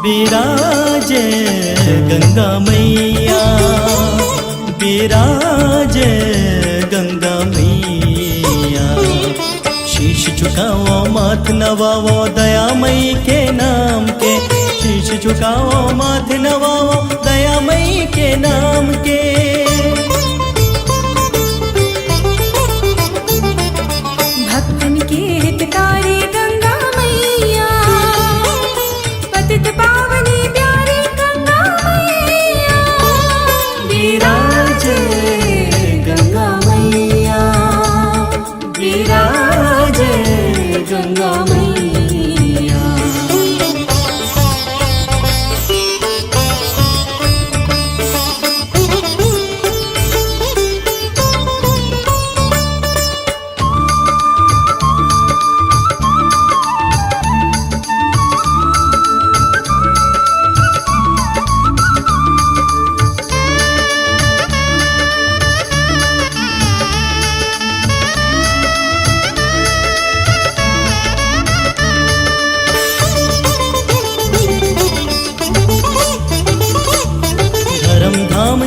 बिराजे गंगा मैया, बिराजे गंगा मैया। शीश झुकाओ माथ नवाओ दयामयी के नाम के, शीश झुकाओ माथ नवाओ दयामयी के नाम के। भक्तन के हितकारी गंगा मैया, पतित पावनी प्यारी गंगा मैया। बिराजे गंगा मैया, बिराजे गंगा मैया।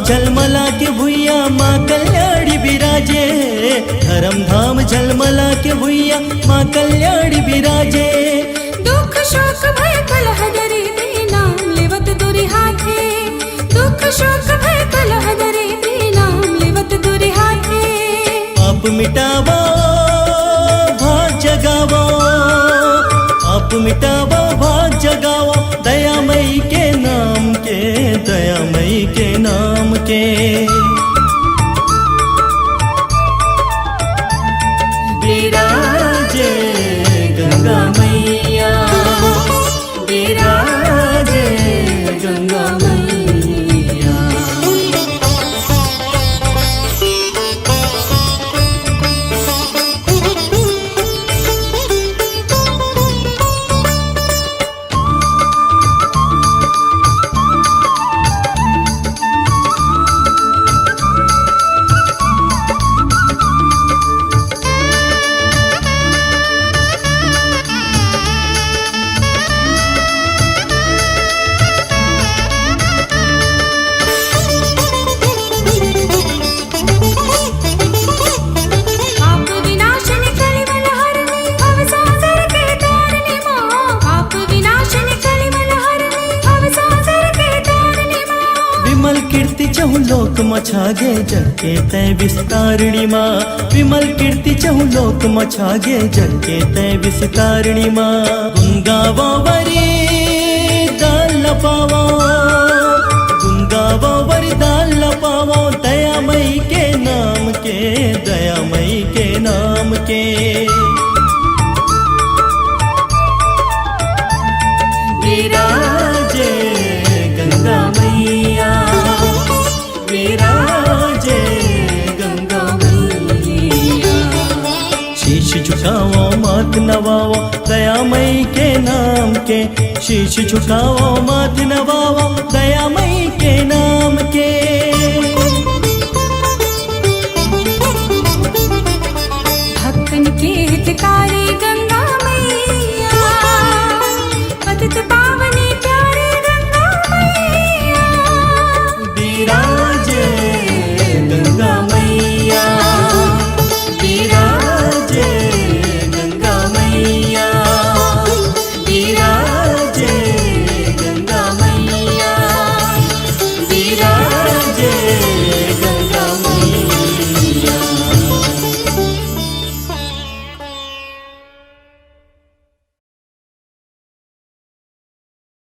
झलमला के भुइया माँ कल्याणी बिराजे, धर्म धाम झलमला के भुइया माँ कल्याणी बिराजे। दुख शोक भय कलह दरे ते नाम लेवत दुरि हाथे, दुख शोक भय कलह दरे ते नाम लेवत दुरि हाथे। आप मिटावो भाग जगावो, आप मिटावो भाग जगावो दयामयी के नाम के, दयामयी के नाम के। बिराजे गंगा मैया, बिराजे गंगा मैया। चहु लोक मछागे जग के तय विस्तारिणी माँ, विमल कीर्ति चहु लोक मछागे जग के तय विस्तारिणी माँ। गुंगावो वरी दाल लपावो, गुंगावो वरी दाल लपावो दयामयी के नाम के, दयामयी के नाम के। बिराजे गंगा मैया, बिराजे गंगा मैया। शीश झुकाओ माथ नवाओ दयामयी के नाम के, शीश झुकाओ माथ नवाओ दयामयी के नाम के।